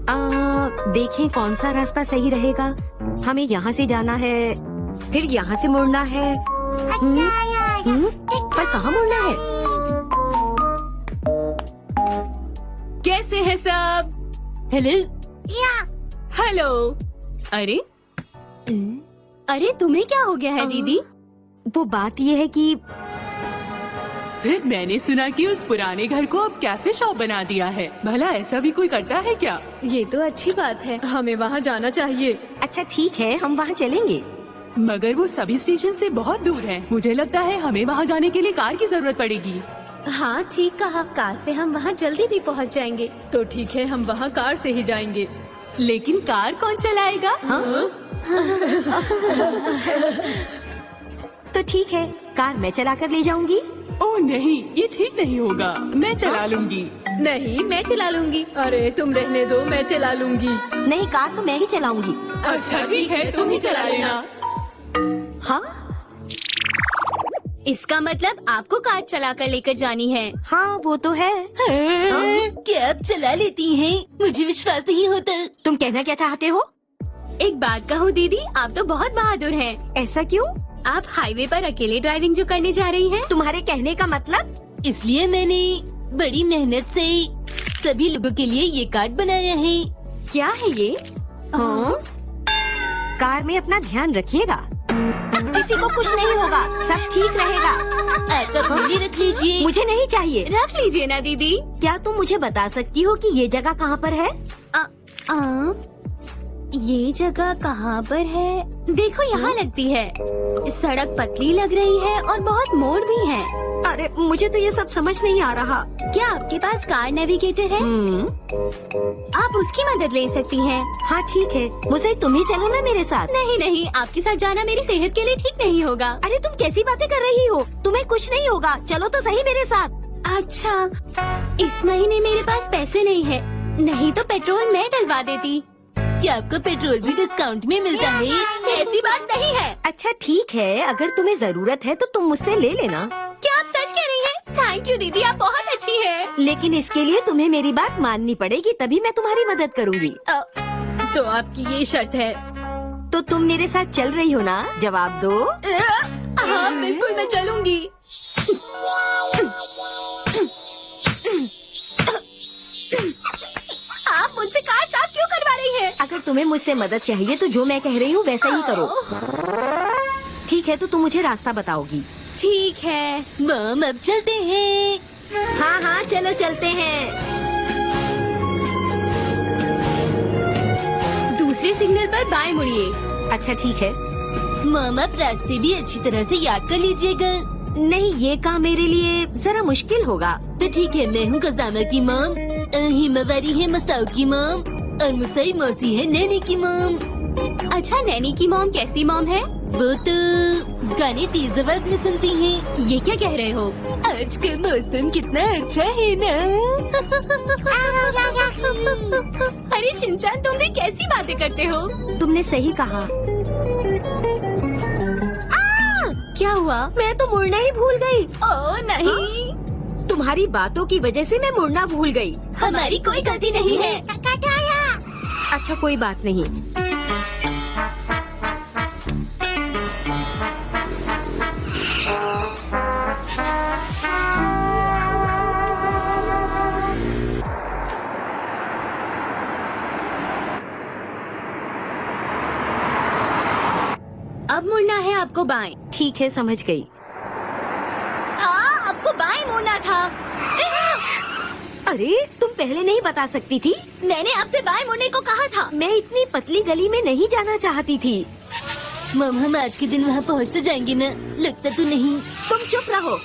देखें कौन सा रास्ता सही रहेगा। हमें यहाँ से जाना है, फिर यहाँ से मुड़ना है। पर कहाँ मुड़ना है? कैसे हैं सब? हेलो। हेलो। अरे तुम्हें क्या हो गया है दीदी? वो बात ये है कि फिर मैंने सुना कि उस पुराने घर को अब कैफे शॉप बना दिया है। भला ऐसा भी कोई करता है क्या? ये तो अच्छी बात है, हमें वहाँ जाना चाहिए। अच्छा ठीक है, हम वहाँ चलेंगे। मगर वो सभी स्टेशन से बहुत दूर है। मुझे लगता है हमें वहाँ जाने के लिए कार की जरूरत पड़ेगी। हाँ ठीक कहा, कार से हम वहाँ जल्दी भी पहुँच जाएंगे। तो ठीक है, हम वहाँ कार से ही जाएंगे। लेकिन कार कौन चलाएगा? तो ठीक है, कार मैं चला कर ले जाऊंगी। ओह नहीं, ये ठीक नहीं होगा। मैं चला लूंगी। नहीं, मैं चला लूंगी। अरे तुम रहने दो, मैं चला लूंगी। नहीं, कार तो मैं ही चलाऊंगी। अच्छा ठीक है, तुम ही चला लेना। हाँ इसका मतलब आपको कार चला कर लेकर जानी है। हाँ वो तो है। क्या आप चला लेती हैं? मुझे विश्वास नहीं होता। तुम कहना क्या चाहते हो? एक बात कहूँ दीदी, आप तो बहुत बहादुर हैं। ऐसा क्यों? आप हाईवे पर अकेले ड्राइविंग जो करने जा रही हैं? तुम्हारे कहने का मतलब? इसलिए मैंने बड़ी मेहनत से सभी लोगों के लिए ये कार्ड बनाया है। क्या है ये? हाँ? कार में अपना ध्यान रखिएगा, किसी को कुछ नहीं होगा, सब ठीक रहेगा। आप अपने लिए रख लीजिए। मुझे नहीं चाहिए। रख लीजिए ना दीदी। क्या तुम मुझे बता सकती हो कि ये जगह कहाँ पर है? ये जगह कहाँ पर है? देखो यहाँ लगती है। सड़क पतली लग रही है और बहुत मोड़ भी है। अरे मुझे तो ये सब समझ नहीं आ रहा। क्या आपके पास कार नेविगेटर है? आप उसकी मदद ले सकती हैं। हाँ ठीक है, मुझे तुम ही चलो ना मेरे साथ। नहीं नहीं, आपके साथ जाना मेरी सेहत के लिए ठीक नहीं होगा। अरे तुम कैसी बातें कर रही हो? तुम्हें कुछ नहीं होगा, चलो तो सही मेरे साथ। अच्छा, इस महीने मेरे पास पैसे नहीं है, नहीं तो पेट्रोल मैं डलवा देती। क्या आपको पेट्रोल भी डिस्काउंट में मिलता है? ऐसी बात नहीं है। अच्छा ठीक है, अगर तुम्हें जरूरत है तो तुम मुझसे ले लेना। क्या आप सच कह रही हैं? थैंक यू दीदी, आप बहुत अच्छी हैं। लेकिन इसके लिए तुम्हें मेरी बात माननी पड़ेगी, तभी मैं तुम्हारी मदद करूंगी। तो आपकी ये शर्त है? तो तुम मेरे साथ चल रही हो ना? जवाब दो। हाँ बिल्कुल, मैं चलूंगी। आप मुझसे कार साफ क्यों करवा रही हैं? अगर तुम्हें मुझसे मदद चाहिए तो जो मैं कह रही हूँ वैसा ही करो। ठीक है, तो तुम मुझे रास्ता बताओगी। ठीक है मम, अब चलते हैं। हाँ हाँ चलो चलते हैं। दूसरे सिग्नल पर बाएं मुड़िए। अच्छा ठीक है। मम, आप रास्ते भी अच्छी तरह से याद कर लीजिएगा। नहीं, ये काम मेरे लिए जरा मुश्किल होगा। तो ठीक है, मैं हूँ कजामा की मॉम, हिमावारी है मसाओ की मॉम और मुसई मौसी है नैनी की मॉम। अच्छा, नैनी की मॉम कैसी मॉम है? वो तो गाने तेज आवाज में सुनती हैं। ये क्या कह रहे हो? आज का मौसम कितना अच्छा है ना। अरे शिनचान, तुम भी कैसी बातें करते हो? तुमने सही कहा। क्या हुआ? मैं तो मुड़ना ही भूल गई। ओह नहीं, तुम्हारी बातों की वजह से मैं मुड़ना भूल गई। हमारी कोई गलती नहीं है। अच्छा कोई बात नहीं। अब मुड़ना है आपको बाएं। ठीक है, समझ गई। आपको बाएं मुड़ना था। अरे तुम पहले नहीं बता सकती थी? मैंने आपसे बाएं मुड़ने को कहा था। मैं इतनी पतली गली में नहीं जाना चाहती थी। मम, हम आज के दिन वहाँ पहुँच तो जाएंगे ना? लगता तो नहीं। तुम चुप रहो।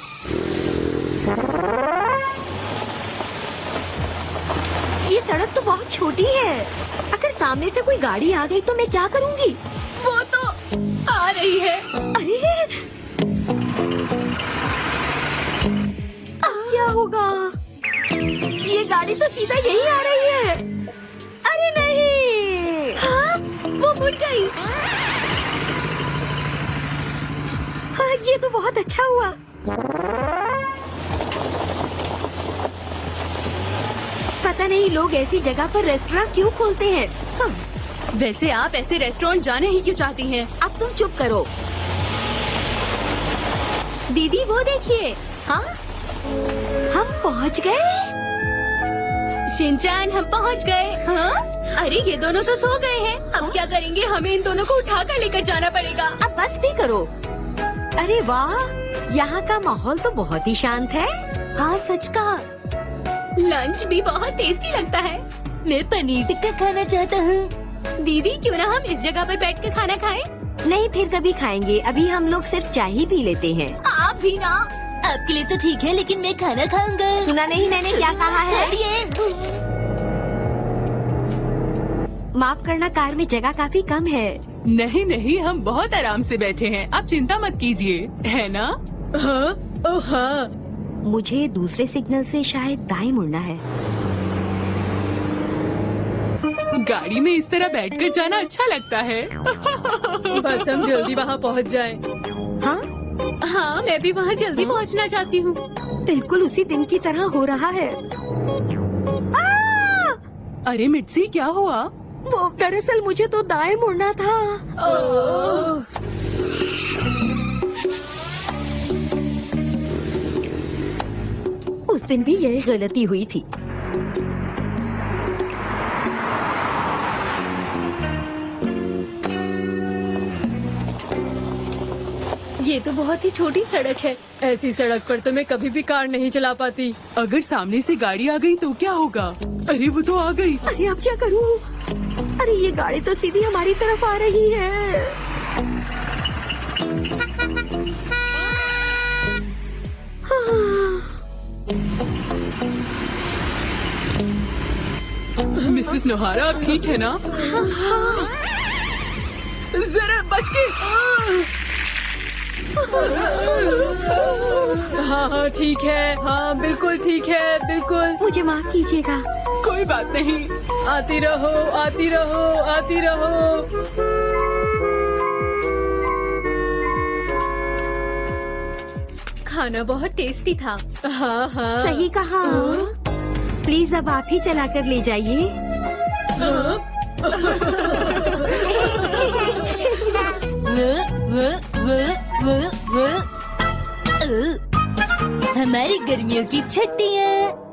ये सड़क तो बहुत छोटी है, अगर सामने से कोई गाड़ी आ गई तो मैं क्या करूँगी? वो तो आ रही है। अरे अब क्या होगा? ये गाड़ी तो सीधा यही आ रही है। अरे नहीं, हाँ, वो मुड़ गई। हाँ, ये तो बहुत अच्छा हुआ। पता नहीं लोग ऐसी जगह पर रेस्टोरेंट क्यों खोलते हैं। वैसे आप ऐसे रेस्टोरेंट जाने ही क्यों चाहती हैं? अब तुम चुप करो। दीदी वो देखिए। हाँ, हम पहुँच गए। शिनचैन हम पहुंच गए। हाँ? अरे ये दोनों तो सो गए हैं। अब क्या करेंगे? हमें इन दोनों को उठा कर लेकर जाना पड़ेगा। अब बस भी करो। अरे वाह, यहाँ का माहौल तो बहुत ही शांत है। हाँ सच कहा। लंच भी बहुत टेस्टी लगता है। मैं पनीर टिक्का खाना चाहता हूँ। दीदी क्यों ना हम इस जगह पर बैठ कर खाना खाएं? नहीं, फिर कभी खाएंगे। अभी हम लोग सिर्फ चाय ही पी लेते हैं। आप भी ना। आपके लिए तो ठीक है, लेकिन मैं खाना खाऊंगा। सुना नहीं मैंने क्या कहा है? माफ करना, कार में जगह काफी कम है। नहीं नहीं, हम बहुत आराम से बैठे हैं, आप चिंता मत कीजिए, है ना? हाँ, ओह हाँ। मुझे दूसरे सिग्नल से शायद दाएं मुड़ना है। गाड़ी में इस तरह बैठकर जाना अच्छा लगता है। बस हम जल्दी वहाँ पहुँच जाएं। हाँ हाँ, मैं भी वहाँ जल्दी पहुँचना चाहती हूँ। बिल्कुल उसी दिन की तरह हो रहा है। अरे मिट्सी, क्या हुआ? वो दरअसल मुझे तो दाएं मुड़ना था। उस दिन भी यही गलती हुई थी। ये तो बहुत ही छोटी सड़क है। ऐसी सड़क पर तो मैं कभी भी कार नहीं चला पाती। अगर सामने से गाड़ी आ गई तो क्या होगा? अरे वो तो आ गई। अरे अब क्या करूं? अरे ये गाड़ी तो सीधी हमारी तरफ आ रही है। मिसेस नोहारा, आप ठीक है ना? जरा बच के। हाँ हाँ ठीक है, हाँ बिल्कुल ठीक है, बिल्कुल। मुझे माफ कीजिएगा। कोई बात नहीं। आती रहो, आती रहो, आती रहो। खाना बहुत टेस्टी था। हाँ हाँ सही कहा। प्लीज अब आप ही चला कर ले जाइए। हमारी गर्मियों की छुट्टियाँ।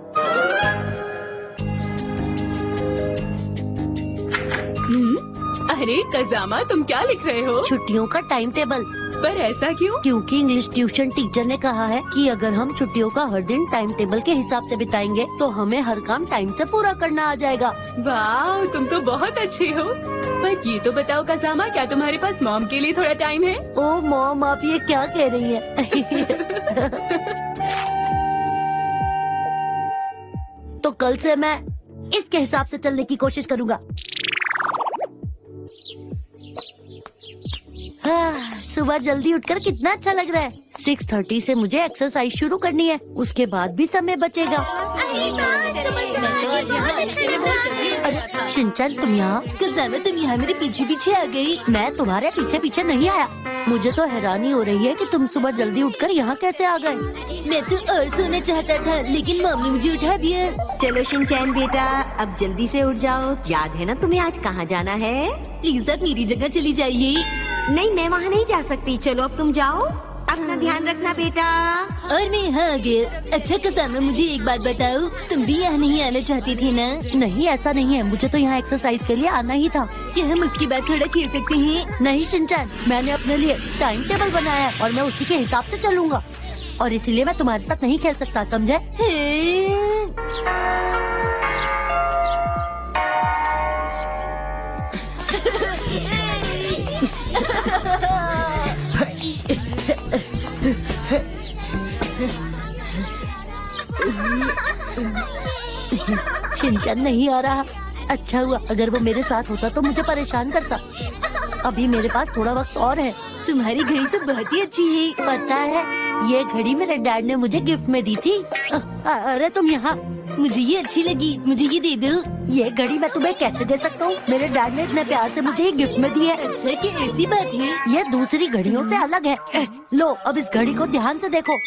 अरे कजामा, तुम क्या लिख रहे हो? छुट्टियों का टाइम टेबल। पर ऐसा क्यों? क्योंकि इंग्लिश ट्यूशन टीचर ने कहा है कि अगर हम छुट्टियों का हर दिन टाइम टेबल के हिसाब से बिताएंगे तो हमें हर काम टाइम से पूरा करना आ जाएगा। वाह, तुम तो बहुत अच्छी हो। पर ये तो बताओ कजामा, क्या तुम्हारे पास मॉम के लिए थोड़ा टाइम है? ओ मॉम, आप ये क्या कह रही है? तो कल से मैं इसके हिसाब से चलने की कोशिश करूँगा। सुबह जल्दी उठकर कितना अच्छा लग रहा है। 6:30 से मुझे एक्सरसाइज शुरू करनी है, उसके बाद भी समय बचेगा। अरे शिनचैन, तुम यहाँ? कज़ामा, तुम यहाँ मेरे पीछे पीछे आ गई। मैं तुम्हारे पीछे पीछे नहीं आया। मुझे तो हैरानी हो रही है कि तुम सुबह जल्दी उठकर यहाँ कैसे आ गए। मैं तो और सोना चाहता था, लेकिन मम्मी ने मुझे उठा दिया। चलो शिनचैन बेटा, अब जल्दी से उठ जाओ। याद है ना तुम्हें आज कहाँ जाना है? प्लीज अब मेरी जगह चली जाइए। नहीं, मैं वहाँ नहीं जा सकती। चलो अब तुम जाओ। अपना ध्यान रखना बेटा। और मैं यहाँ आ गया। अच्छा कज़ामा, मुझे एक बात बताओ, तुम भी यहाँ नहीं आना चाहती थी ना? नहीं, ऐसा नहीं है, मुझे तो यहाँ एक्सरसाइज के लिए आना ही था। क्या हम उसके बाद थोड़ा खेल सकते हैं? नहीं शिनचैन, मैंने अपने लिए टाइम टेबल बनाया है और मैं उसी के हिसाब से चलूंगा, और इसीलिए मैं तुम्हारे साथ नहीं खेल सकता, समझे? शिनचैन नहीं आ रहा। अच्छा हुआ, अगर वो मेरे साथ होता तो मुझे परेशान करता। अभी मेरे पास थोड़ा वक्त और है। तुम्हारी घड़ी तो बहुत ही अच्छी है। पता है, ये घड़ी मेरे डैड ने मुझे गिफ्ट में दी थी। अरे तुम यहाँ? मुझे ये अच्छी लगी, मुझे ये दे दो। ये घड़ी मैं तुम्हें कैसे दे सकता हूँ? मेरे डैड ने इतने प्यार से मुझे ये गिफ्ट में दी है। अच्छा कि ऐसी बात है? ये दूसरी घड़ियों से अलग है। लो, अब इस घड़ी को ध्यान से देखो।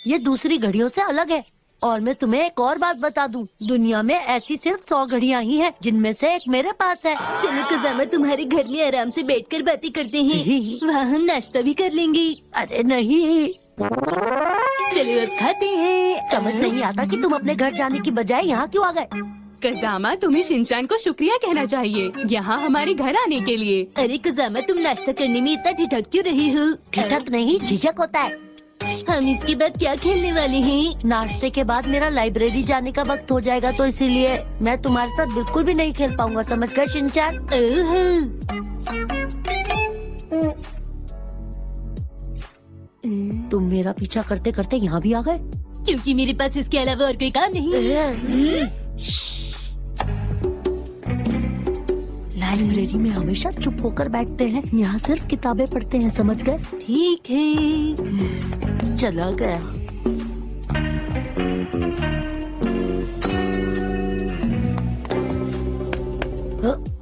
ये दूसरी घड़ियों से अलग है और मैं तुम्हें एक और बात बता दूं, दुनिया में ऐसी सिर्फ 100 घड़ियां ही हैं, जिनमें से एक मेरे पास है। चलो कजामा तुम्हारे घर में आराम से बैठकर बातें करते हैं। वहाँ हम नाश्ता भी कर लेंगे। अरे नहीं, चलो अब खाते हैं। समझ नहीं आता कि तुम अपने घर जाने की बजाय यहाँ क्यों आ गए। कजामा, तुम्हें शिनचैन को शुक्रिया कहना चाहिए यहाँ हमारे घर आने के लिए। अरे कजामा, तुम नाश्ता करने में इतना ठिठक क्यों रही हो? ठिठक नहीं, झिझक होता है। हम इसके बाद क्या खेलने वाले हैं? नाश्ते के बाद मेरा लाइब्रेरी जाने का वक्त हो जाएगा, तो इसीलिए मैं तुम्हारे साथ बिल्कुल भी नहीं खेल पाऊंगा, समझ गए शिनचैन? तुम मेरा पीछा करते करते यहाँ भी आ गए। क्योंकि मेरे पास इसके अलावा और कोई काम नहीं है। लाइब्रेरी में हमेशा चुप होकर बैठते हैं, यहाँ सिर्फ किताबें पढ़ते हैं, समझ गए? ठीक है। चला गया।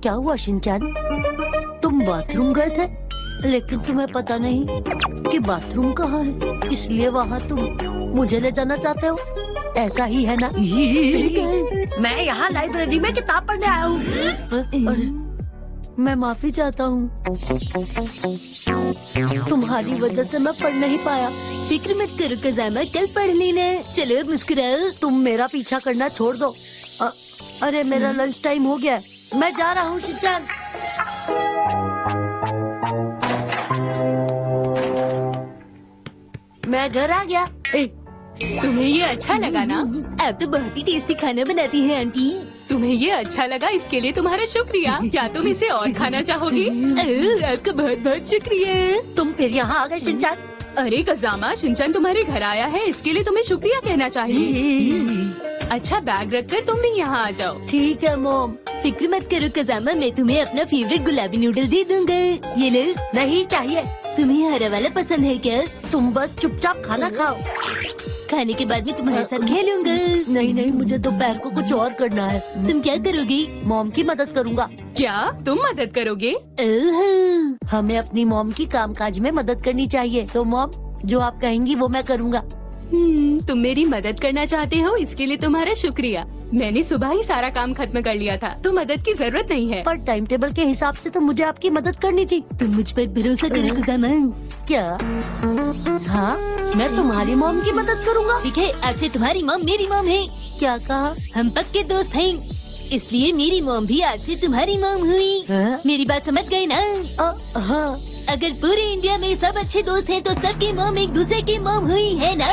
क्या हुआ शिनचैन? तुम बाथरूम गए थे, लेकिन तुम्हें पता नहीं कि बाथरूम कहाँ है, इसलिए वहाँ तुम मुझे ले जाना चाहते हो, ऐसा ही है ना? मैं यहाँ लाइब्रेरी में किताब पढ़ने आया हूँ। मैं माफी चाहता हूँ, तुम्हारी वजह से मैं पढ़ नहीं पाया। फिक्र मत करो कजामा, कल पढ़ लेना। चलो अब मुस्कुराओ। तुम मेरा पीछा करना छोड़ दो। अरे मेरा लंच टाइम हो गया, मैं जा रहा हूँ शिनचैन। मैं घर आ गया। तुम्हें ये अच्छा लगा ना? आप तो बहुत ही टेस्टी खाना बनाती हैं आंटी। तुम्हें ये अच्छा लगा, इसके लिए तुम्हारा शुक्रिया। क्या तुम इसे और खाना चाहोगी? आपका बहुत बहुत शुक्रिया। तुम फिर यहाँ आ गए शिनचैन। अरे कजामा, शिनचैन तुम्हारे घर आया है, इसके लिए तुम्हें शुक्रिया कहना चाहिए। अच्छा, बैग रखकर तुम भी यहाँ आ जाओ। ठीक है मॉम। फिक्र मत करो कजामा, मैं तुम्हें अपना फेवरेट गुलाबी नूडल दे दूंगा। ये लो। नहीं चाहिए। तुम्हें हरा वाला पसंद है क्या? तुम बस चुपचाप खाना खाओ, खाने के बाद में तुम्हारे साथ खेलूंगा। नहीं नहीं, मुझे दोपहर को कुछ और करना है। तुम क्या करोगी? मॉम की मदद करूँगा। क्या तुम मदद करोगे? हमें अपनी मॉम की कामकाज में मदद करनी चाहिए, तो मॉम जो आप कहेंगी वो मैं करूँगा। तुम मेरी मदद करना चाहते हो, इसके लिए तुम्हारा शुक्रिया। मैंने सुबह ही सारा काम खत्म कर लिया था, तो मदद की जरूरत नहीं है। पर टाइम टेबल के हिसाब से तो मुझे आपकी मदद करनी थी। तुम मुझ पर भरोसा करो कजामा। क्या? हाँ, मैं तुम्हारी मॉम की मदद करूँगा। ठीक है, आज से तुम्हारी मॉम मेरी मॉम है। क्या कहा? हम पक्के दोस्त हैं, इसलिए मेरी मॉम भी आज से तुम्हारी मॉम हुई। हाँ? मेरी बात समझ गए ना? हाँ। अगर पूरे इंडिया में सब अच्छे दोस्त हैं, तो सबकी मॉम एक दूसरे की मॉम हुई है ना?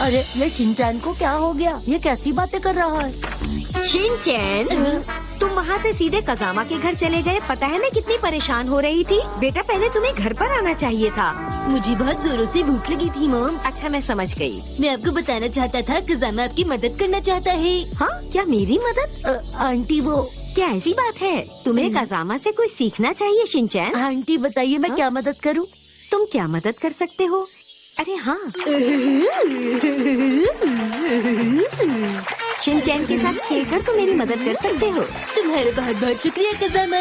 अरे ये शिनचैन को क्या हो गया? ये कैसी बातें कर रहा है? शिनचैन, तुम वहाँ से सीधे कजामा के घर चले गए। पता है मैं कितनी परेशान हो रही थी। बेटा पहले तुम्हें घर पर आना चाहिए था। मुझे बहुत जोरों से भूख लगी थी मॉम। अच्छा, मैं समझ गई। मैं आपको बताना चाहता था, कजामा आपकी मदद करना चाहता है। हाँ, क्या मेरी मदद? आंटी वो क्या ऐसी बात है? तुम्हें कजामा से कुछ सीखना चाहिए शिनचैन। आंटी बताइए मैं क्या मदद करूं? तुम क्या मदद कर सकते हो? अरे हाँ, शिनचैन के साथ खेलकर तुम मेरी मदद कर सकते हो। तुम्हारा बहुत बहुत शुक्रिया कजामा।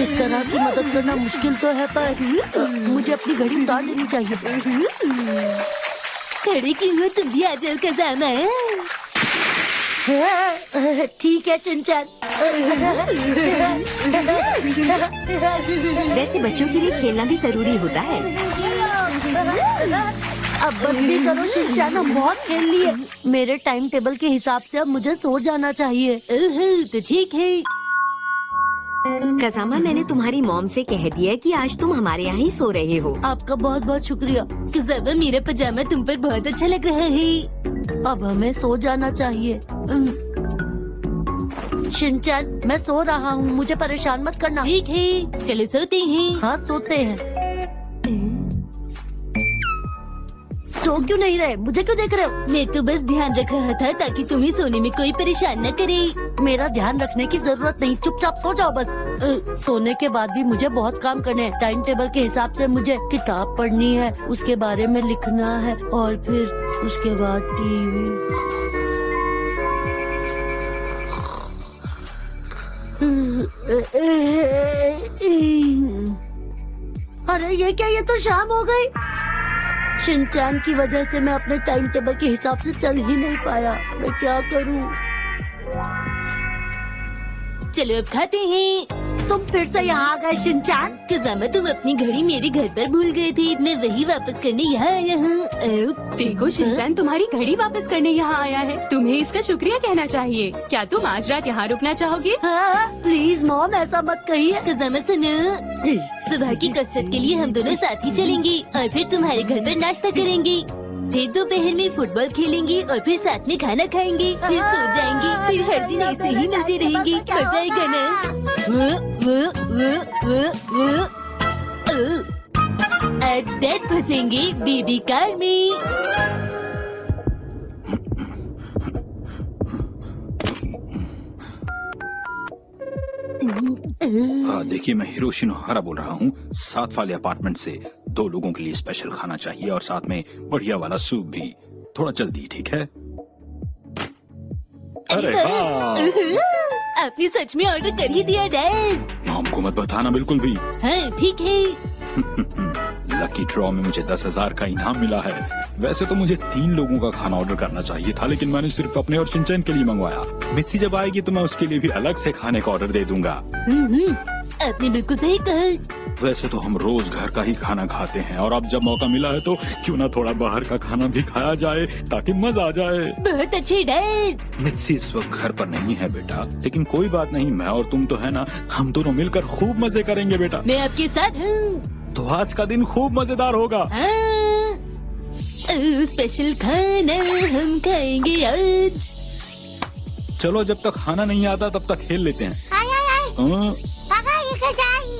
इस तरह की मदद करना मुश्किल तो है, पर मुझे अपनी घड़ी उतार लेनी चाहिए। खड़े क्यों हो? तुम भी आ जाओ कजामा। ठीक है शिनचैन। वैसे बच्चों के लिए खेलना भी जरूरी होता है। अब बस भी करो शिनचैन, हम बहुत खेल लिए। मेरे टाइम टेबल के हिसाब से अब मुझे सो जाना चाहिए। तो ठीक है कजामा, मैंने तुम्हारी मॉम से कह दिया कि आज तुम हमारे यहाँ ही सो रहे हो। आपका बहुत बहुत शुक्रिया। कजामा, मेरा पजामा तुम पर बहुत अच्छा लग रहा है। अब हमें सो जाना चाहिए। शिनचैन, मैं सो रहा हूँ, मुझे परेशान मत करना। ठीक है, चलो सोते हैं। हाँ सोते हैं। सो क्यों नहीं रहे? मुझे क्यों देख रहे हो? मैं तो बस ध्यान रख रहा था ताकि तुम्हें सोने में कोई परेशान न करे। मेरा ध्यान रखने की जरूरत नहीं, चुपचाप सो जाओ बस। सोने के बाद भी मुझे बहुत काम करने हैं। टाइम टेबल के हिसाब से मुझे किताब पढ़नी है, उसके बारे में लिखना है, और फिर उसके बाद टीवी। अरे ये क्या, ये तो शाम हो गई। शिनचैन की वजह से मैं अपने टाइम टेबल के हिसाब से चल ही नहीं पाया। मैं क्या करूं? चलो अब खाते हैं। तुम फिर से यहाँ आ गए शिनचैन। कजामा तुम अपनी घड़ी मेरे घर पर भूल गए थे, मैं वही वापस करने यहाँ आया हूँ। देखो शिनचैन तुम्हारी घड़ी वापस करने यहाँ आया है, तुम्हें इसका शुक्रिया कहना चाहिए। क्या तुम आज रात यहाँ रुकना चाहोगे? हाँ, प्लीज मॉम ऐसा मत कहिए। कजामा सुनो, सुबह की कसरत के लिए हम दोनों साथ ही चलेंगे और फिर तुम्हारे घर पर नाश्ता करेंगे, फिर दोपहर में फुटबॉल खेलेंगे और फिर साथ में खाना खाएंगे, फिर सो जाएंगे, फिर हर दिन ऐसे ही मिलते रहेंगे। मजा आएगा ना? आज डैड फंसेंगे बेबी कार में। देखिए, मैं हिरोशी नोहारा बोल रहा हूँ, 7 वाले अपार्टमेंट से। 2 लोगों के लिए स्पेशल खाना चाहिए और साथ में बढ़िया वाला सूप भी। थोड़ा जल्दी, ठीक है? अरे हाँ, आपने सच में ऑर्डर कर ही दिया डैड? मॉम को मत बताना बिल्कुल भी। हाँ ठीक है। लकी ड्रॉ में मुझे 10,000 का इनाम मिला है। वैसे तो मुझे 3 लोगों का खाना ऑर्डर करना चाहिए था, लेकिन मैंने सिर्फ अपने और शिनचैन के लिए मंगवाया। मित्सी जब आएगी तो मैं उसके लिए भी अलग से खाने का ऑर्डर दे दूंगा। आपने बिल्कुल सही कहा। वैसे तो हम रोज घर का ही खाना खाते हैं, और अब जब मौका मिला है तो क्यों ना थोड़ा बाहर का खाना भी खाया जाए ताकि मजा आ जाए। बहुत अच्छे डैड। मित्सी इस वक्त घर पर नहीं है बेटा, लेकिन कोई बात नहीं, मैं और तुम तो है ना, हम दोनों मिलकर खूब मजे करेंगे बेटा। मैं आपके साथ हूँ। तो आज का दिन खूब मजेदार होगा। स्पेशल खाना हम खाएंगे आज। चलो, जब तक खाना नहीं आता तब तक खेल लेते हैं।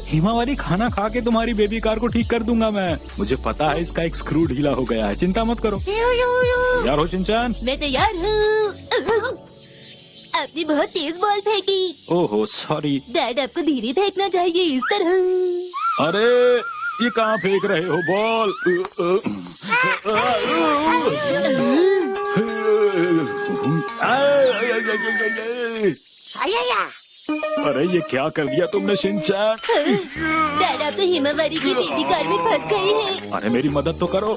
हिमावरी, खाना खा के तुम्हारी बेबी कार को ठीक कर दूंगा मैं। मुझे पता है इसका एक स्क्रू ढीला हो गया है, चिंता मत करो। यार हो शिनचैन? मैं तैयार हूँ। आपने बहुत तेज बॉल फेंकी। ओहो सॉरी। डैड आपको धीरे फेंकना चाहिए, इस तरह। अरे ये कहाँ फेंक रहे हो बॉल? अरे ये क्या कर दिया तुमने शिनचैन? डैड आप तो हिमावरी की बेबी कार में फंस गए हैं। अरे मेरी मदद तो करो।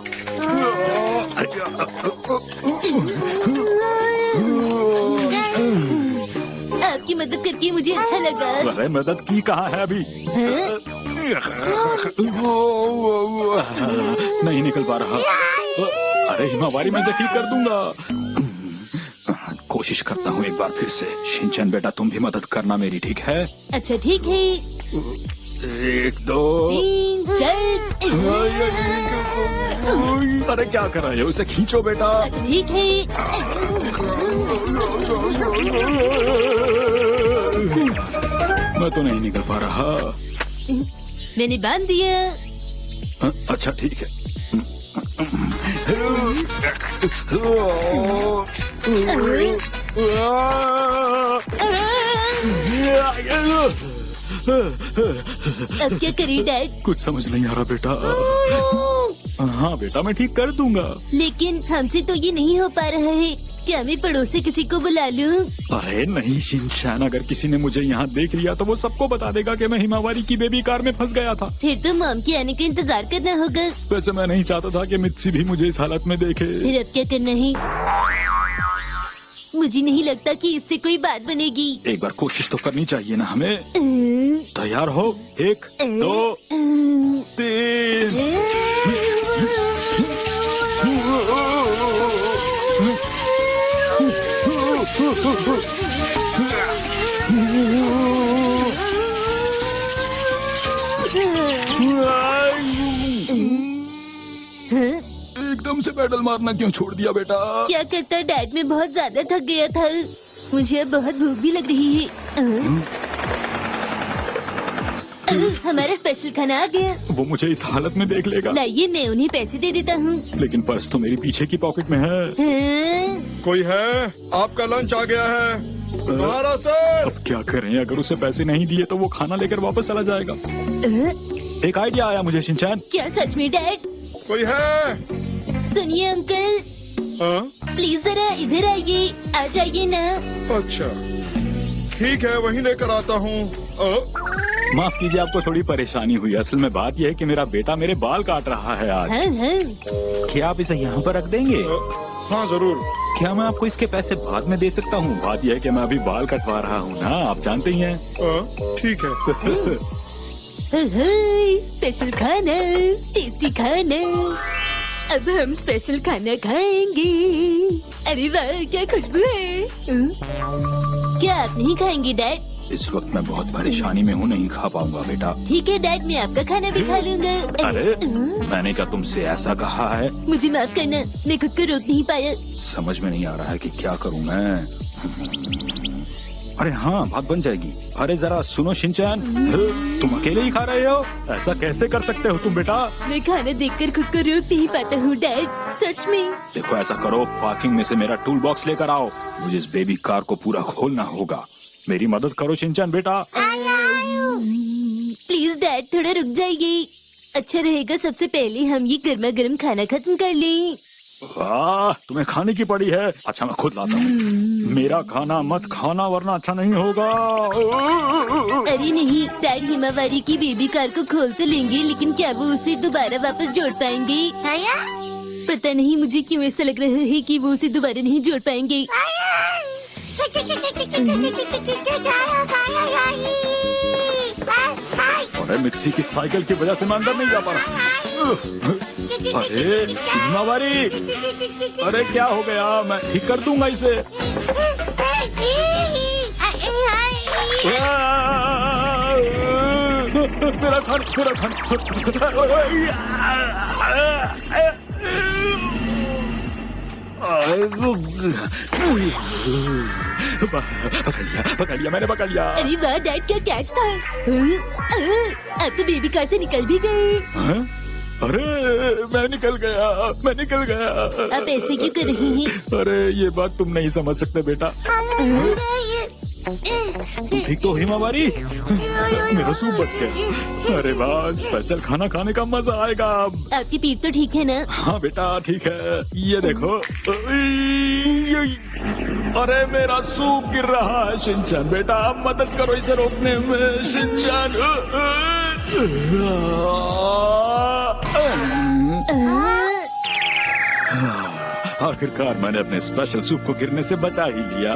आपकी मदद करके मुझे अच्छा लगा। अरे मदद की कहाँ है अभी? नहीं निकल पा रहा। अरे हिमावरी मैं ठीक कर दूंगा। कोशिश करता हूँ एक बार फिर से। शिनचैन बेटा तुम भी मदद करना मेरी, ठीक है? अच्छा ठीक है। 1 2 3 4। अरे क्या कर रहे हो? उसे खींचो बेटा। अच्छा ठीक है। मैं तो नहीं निकल पा रहा। मैंने बांध दिया। अच्छा ठीक है। अब क्या करें डैड? कुछ समझ नहीं आ रहा बेटा। हाँ बेटा मैं ठीक कर दूंगा। लेकिन हमसे तो ये नहीं हो पा रहा है। क्या मैं पड़ोस से किसी को बुला लूं? अरे नहीं शिनचैन, अगर किसी ने मुझे यहाँ देख लिया तो वो सबको बता देगा कि मैं हिमावरी की बेबी कार में फंस गया था। फिर तो मॉम के आने का इंतजार करना होगा। वैसे मैं नहीं चाहता था कि मित्सी भी मुझे इस हालत में देखे। फिर अब क्या करना है? मुझे नहीं लगता कि इससे कोई बात बनेगी। एक बार कोशिश तो करनी चाहिए ना हमें। तैयार हो? 1 2 3। एकदम से पैडल मारना क्यों छोड़ दिया बेटा? क्या करता डैड, में बहुत ज्यादा थक गया था। मुझे अब बहुत भूख भी लग रही है। हमारा स्पेशल खाना आ गया। वो मुझे इस हालत में देख लेगा। लाइए मैं उन्हें पैसे दे देता हूँ। लेकिन पर्स तो मेरी पीछे की पॉकेट में है। कोई है? आपका लंच आ गया है। तुम्हारा सर। अब क्या करें? अगर उसे पैसे नहीं दिए तो वो खाना लेकर वापस चला जाएगा। एक आइडिया आया मुझे शिनचैन। क्या सच में डैड? कोई है? सुनिए अंकल, प्लीज जरा इधर आइए, आ जाइए ना। अच्छा ठीक है, वहीं लेकर आता हूँ। माफ कीजिए, आपको थोड़ी परेशानी हुई। असल में बात यह है कि मेरा बेटा मेरे बाल काट रहा है आज। हाँ हाँ। क्या आप इसे यहाँ पर रख देंगे? हाँ जरूर। क्या मैं आपको इसके पैसे बाद में दे सकता हूँ? बात यह है कि मैं अभी बाल कटवा रहा हूँ ना, आप जानते ही हैं। ठीक है। स्पेशल खाना, टेस्टी खाना। अब हम स्पेशल खाना खाएंगे। अरे वाह, क्या खुशबू है। क्या आप नहीं खाएंगे डैड? इस वक्त मैं बहुत परेशानी में हूँ, नहीं खा पाऊंगा बेटा। ठीक है डैड, मैं आपका खाना भी खा लूंगा। अरे मैंने क्या तुमसे ऐसा कहा है? मुझे माफ करना, मैं खुद को रोक नहीं पाया। समझ में नहीं आ रहा है कि क्या करूँ मैं। अरे हाँ, बात बन जाएगी। अरे जरा सुनो शिनचैन, तुम अकेले ही खा रहे हो? ऐसा कैसे कर सकते हो तुम बेटा? मैं खाना देखकर खुद को रोक नहीं पाता हूँ डैड, सच में। देखो ऐसा करो, पार्किंग में से मेरा टूल बॉक्स लेकर आओ। मुझे इस बेबी कार को पूरा खोलना होगा। मेरी मदद करो शिनचैन बेटा। प्लीज डैड, थोड़ा रुक जाइए। अच्छा रहेगा सबसे पहले हम ये गर्मा गर्म खाना खत्म कर लें। वाह, तुम्हें खाने की पड़ी है। अच्छा मैं खुद लाता हूँ। मेरा खाना मत खाना वरना अच्छा नहीं होगा। अरे नहीं डैड, हिमावारी की बेबी कार को खोल तो लेंगे, लेकिन क्या वो उसे दोबारा वापस जोड़ पाएंगे? पता नहीं मुझे क्यों ऐसा लग रहा है कि वो उसे दोबारा नहीं जोड़ पाएंगे। अरे मिक्सी की साइकिल की वजह से मैं अंदर नहीं जा पा रहा। अरे हिमावारी, अरे क्या हो गया? मैं ठीक कर दूंगा इसे। मेरा खाना, मेरा खाना। पकड़ लिया मैंने, पकड़ लिया। अरे वाह डैड, क्या कैच था। आप तो बेबी कार से निकल भी गए। अरे मैं निकल गया, मैं निकल गया। आप ऐसे क्यों कर रहे हैं? अरे ये बात तुम नहीं समझ सकते बेटा। तुम ठीक तो हिमावारी? मेरा सूप बच गया। अरे वाह, स्पेशल खाना खाने का मजा आएगा अब। आपकी पीठ तो ठीक है ना? हाँ बेटा ठीक है। ये देखो, अरे मेरा सूप गिर रहा है। शिनचैन बेटा आप मदद करो इसे रोकने में। शिनचैन आखिरकार मैंने अपने स्पेशल सूप को गिरने से बचा ही लिया।